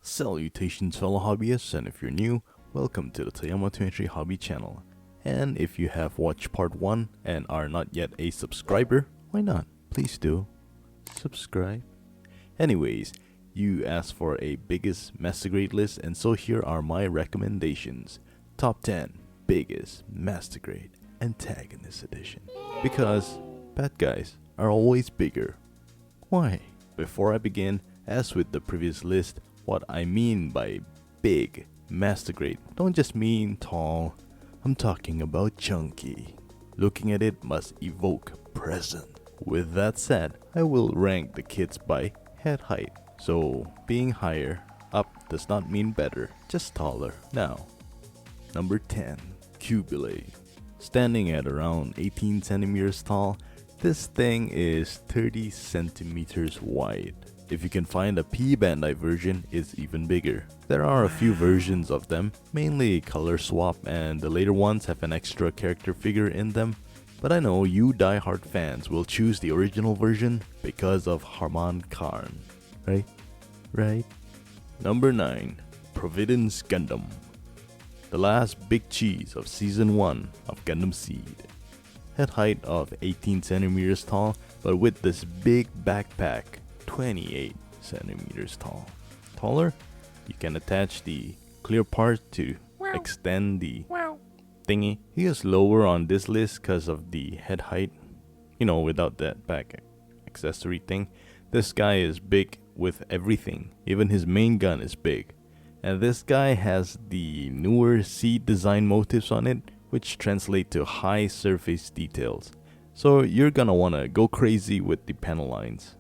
Salutations fellow hobbyists, and if you're new, welcome to the Toyama23 Hobby channel. And if you have watched part 1 and are not yet a subscriber, why not? Please do subscribe. Anyways, you asked for a biggest Master Grade list, and so here are my recommendations. Top 10 biggest Master Grade Antagonist edition. Because bad guys are always bigger. Why? Before I begin, as with the previous list, what I mean by big Master Grade don't just mean tall, I'm talking about chunky. Looking at it must evoke present. With that said, I will rank the kits by head height. So being higher up does not mean better, just taller. Now, number 10, cumulate. Standing at around 18 centimeters tall, this thing is 30 centimeters wide. If you can find a Bandai version, it's even bigger. There are a few versions of them, mainly color swap, and the later ones have an extra character figure in them. But I know you die-hard fans will choose the original version because of Harman Khan. Right? Number 9, Providence Gundam. The last big cheese of season 1 of Gundam Seed. Head height of 18 centimeters tall, but with this big backpack, 28 centimeters tall. Taller, you can attach the clear part to extend the thingy. He is lower on this list because of the head height. You know, without that back accessory thing. This guy is big with everything. Even his main gun is big. And this guy has the newer seed design motifs on it, which translate to high surface details. So you're gonna wanna go crazy with the panel lines.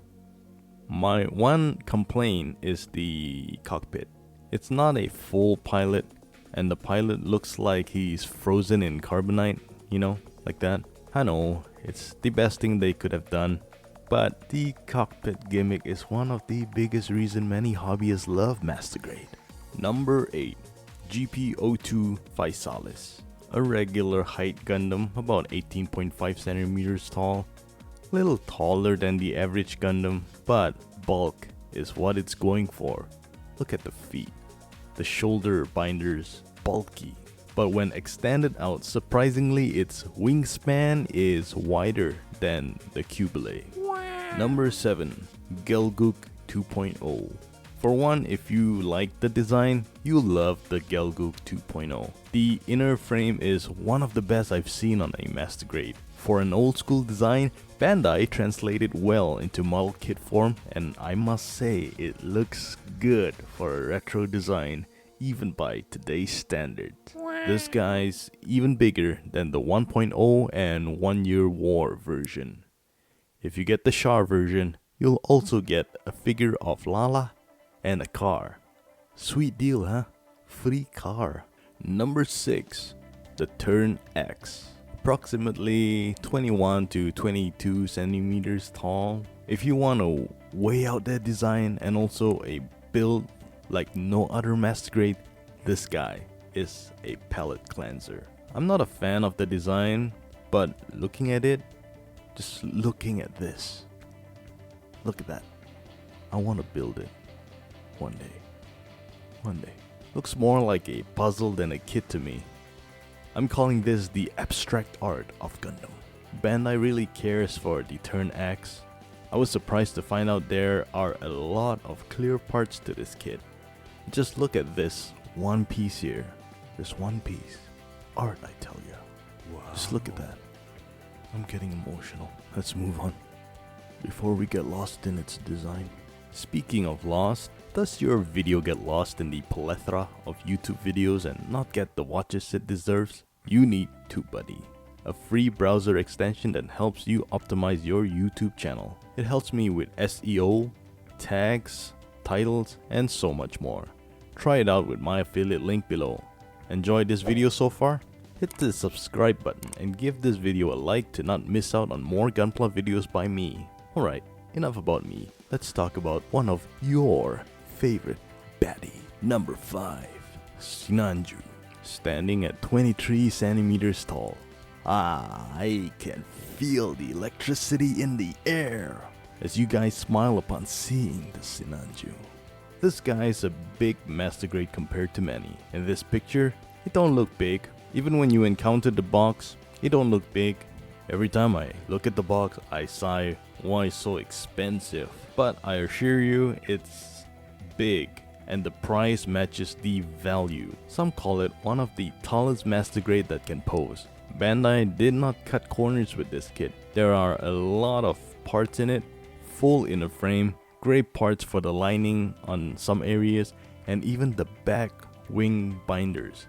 My one complaint is the cockpit. It's not a full pilot, and the pilot looks like he's frozen in carbonite, you know, like that. I know, it's the best thing they could have done, but the cockpit gimmick is one of the biggest reason many hobbyists love Master Grade. Number 8, GP02 Physalis. A regular height Gundam, about 18.5 centimeters tall. Little taller than the average Gundam, but bulk is what it's going for. Look at the feet. The shoulder binders, bulky. But when extended out, surprisingly its wingspan is wider than the cumulate. Number 7, Gelgook 2.0. For one, if you like the design, you'll love the Gelgook 2.0. The inner frame is one of the best I've seen on a Master Grade. For an old school design, Bandai translated well into model kit form, and I must say it looks good for a retro design, even by today's standards. This guy's even bigger than the 1.0 and 1 Year War version. If you get the Char version, you'll also get a figure of Lala and a car. Sweet deal, huh? Free car. Number 6, the turnx. Approximately 21 to 22 centimeters tall. If you want to weigh out that design and also a build like no other Master Grade, this guy is a palate cleanser. I'm not a fan of the design, but looking at it, just looking at this, look at that. I want to build it one day. Looks more like a puzzle than a kit to me. I'm calling this the abstract art of Gundam. Bandai really cares for the turnx. I was surprised to find out there are a lot of clear parts to this kit. Just look at this one piece here. This one piece. Art, I tell ya. Wow. Just look at that. I'm getting emotional. Let's move on before we get lost in its design. Speaking of lost, does your video get lost in the plethora of YouTube videos and not get the watches it deserves? You need Tubebuddy, a free browser extension that helps you optimize your YouTube channel. It helps me with SEO, tags, titles, and so much more. Try it out with my affiliate link below. Enjoyed this video so far? Hit the subscribe button and give this video a like to not miss out on more Gunpla videos by me. Alright, enough about me. Let's talk about one of your favorite baddie. Number 5, Sinanju. Standing at 23 centimeters tall. I can feel the electricity in the air as you guys smile upon seeing the sinanju. This guy is a big Master Grade compared to many. In this picture, it don't look big. Even when you encounter the box, it don't look big. Every time I look at the box, I sigh, why so expensive? But I assure you, it's big, and the price matches the value. Some call it one of the tallest Master Grade that can pose. Bandai did not cut corners with this kit. There are a lot of parts in it, full inner frame, great parts for the lining on some areas, and even the back wing binders.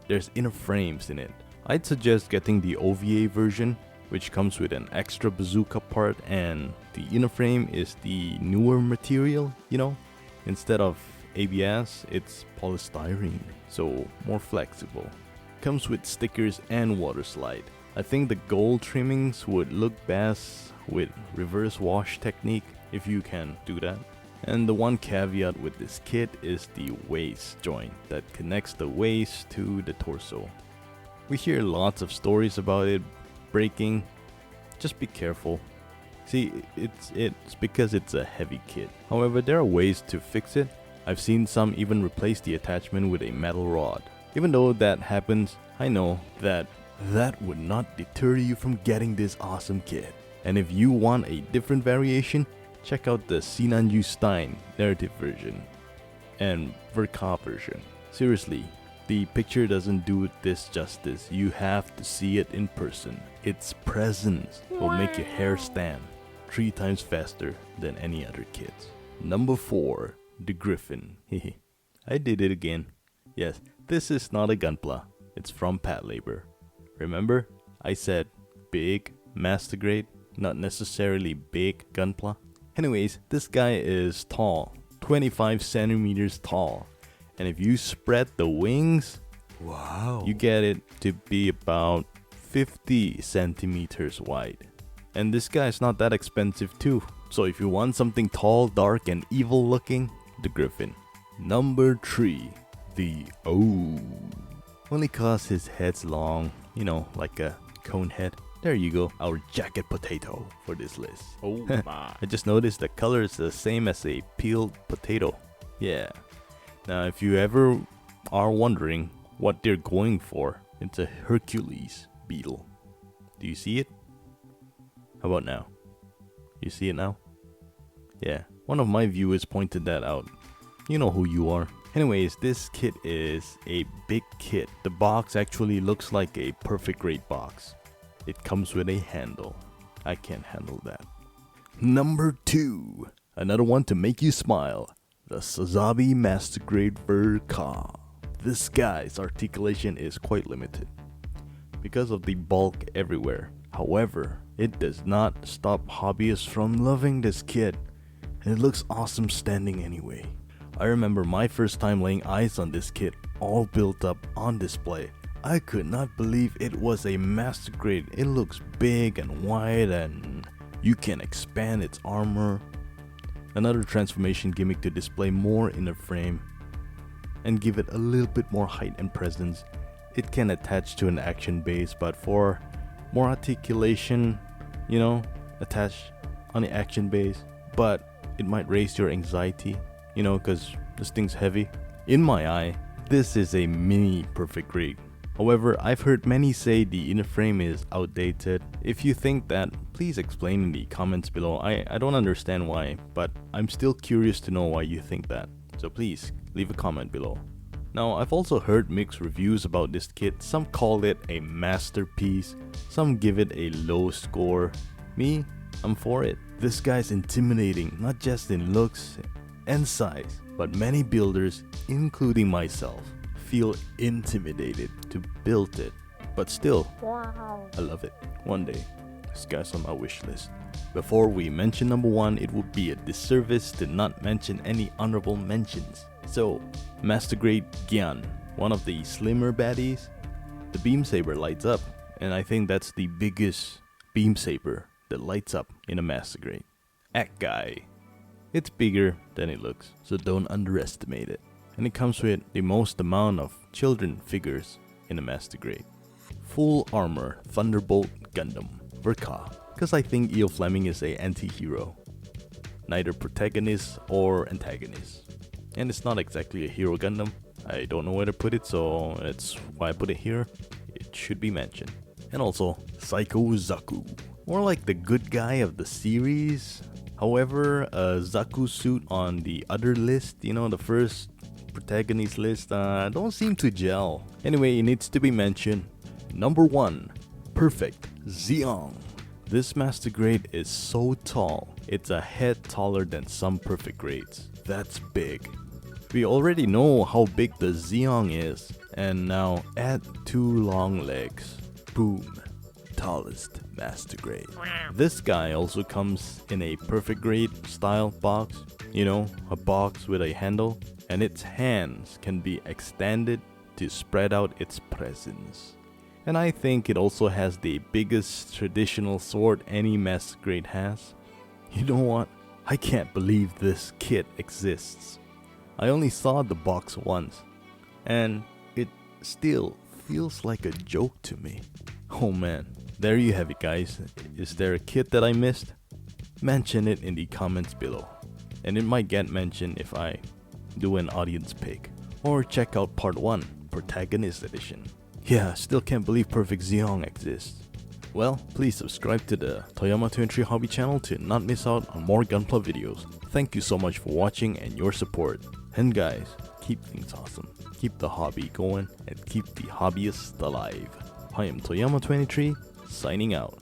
There's inner frames in it. I'd suggest getting the OVA version, which comes with an extra bazooka part, and the inner frame is the newer material, instead of ABS, it's polystyrene, so more flexible. Comes with stickers and water slide. I think the gold trimmings would look best with reverse wash technique, if you can do that. And the one caveat with this kit is the waist joint that connects the waist to the torso. We hear lots of stories about it breaking. Just be careful. See, it's because it's a heavy kit. However, there are ways to fix it. I've seen some even replace the attachment with a metal rod. Even though that happens, I know that would not deter you from getting this awesome kit. And if you want a different variation, check out the Sinanju Stein narrative version and verka version. Seriously, the picture doesn't do this justice. You have to see it in person. Its presence will make your hair stand 3 times faster than any other kits. Number 4, the Griffin. I did it again. Yes, this is not a Gunpla. It's from Pat Labor. Remember, I said big Master Grade, not necessarily big Gunpla. Anyways, this guy is tall, 25 centimeters tall. And if you spread the wings, wow, you get it to be about 50 centimeters wide. And this guy is not that expensive too. So if you want something tall, dark, and evil looking, the Griffin. Number 3, the O. Only cause his head's long, like a cone head. There you go, our jacket potato for this list. Oh my. I just noticed the color is the same as a peeled potato. Yeah. Now if you ever are wondering what they're going for, it's a Hercules beetle. Do you see it? How about now? You see it now? Yeah, one of my viewers pointed that out. You know who you are. Anyways, this kit is a big kit. The box actually looks like a perfect grade box. It comes with a handle. I can't handle that. Number 2. Another one to make you smile. The Sazabi Master Grade Verka. This guy's articulation is quite limited because of the bulk everywhere. However, it does not stop hobbyists from loving this kit, and it looks awesome standing anyway. I remember my first time laying eyes on this kit, all built up on display. I could not believe it was a Master Grade. It looks big and wide, and you can expand its armor. Another transformation gimmick to display more inner frame and give it a little bit more height and presence. It can attach to an action base, but for more articulation, attach on the action base, but it might raise your anxiety, because this thing's heavy. In my eye, this is a mini perfect grade. However, I've heard many say the inner frame is outdated. If you think that, please explain in the comments below. I don't understand why, but I'm still curious to know why you think that. So please, leave a comment below. Now, I've also heard mixed reviews about this kit. Some call it a masterpiece, some give it a low score. Me, I'm for it. This guy's intimidating, not just in looks and size, but many builders, including myself, feel intimidated to build it. But still, wow, I love it. One day, this guy's on my wish list. Before we mention number 1, it would be a disservice to not mention any honorable mentions. So, Master Grade Gyan, one of the slimmer baddies. The beam saber lights up, and I think that's the biggest beam saber that lights up in a Master Grade. Act guy. It's bigger than it looks, so don't underestimate it. And it comes with the most amount of children figures in a Master Grade. Full armor Thunderbolt Gundam Verka, because I think E.O. Fleming is a anti-hero, neither protagonist or antagonist. and it's not exactly a hero Gundam. I don't know where to put it, so that's why I put it here. It should be mentioned. And also, Psycho Zaku, more like the good guy of the series. However, Zaku's suit on the other list, you know, the first protagonist list, don't seem to gel. Anyway, it needs to be mentioned. Number 1, Perfect Xong. This Master Grade is so tall, it's a head taller than some perfect grades. That's big. We already know how big the Xong is, and now add 2 long legs. Boom. Tallest Master Grade. This guy also comes in a perfect grade style box, you know, a box with a handle, and its hands can be extended to spread out its presence. And I think it also has the biggest traditional sword any Master Grade has. You know what? I can't believe this kit exists. I only saw the box once, and it still feels like a joke to me. Oh man, there you have it guys. Is there a kit that I missed? Mention it in the comments below, and it might get mentioned if I do an audience pick. Or check out part 1, Protagonist edition. Yeah, still can't believe Perfect Xong exists. Well, please subscribe to the Toyama23 Hobby channel to not miss out on more Gunpla videos. Thank you so much for watching and your support. And guys, keep things awesome, keep the hobby going, and keep the hobbyist alive. I am Toyama23, signing out.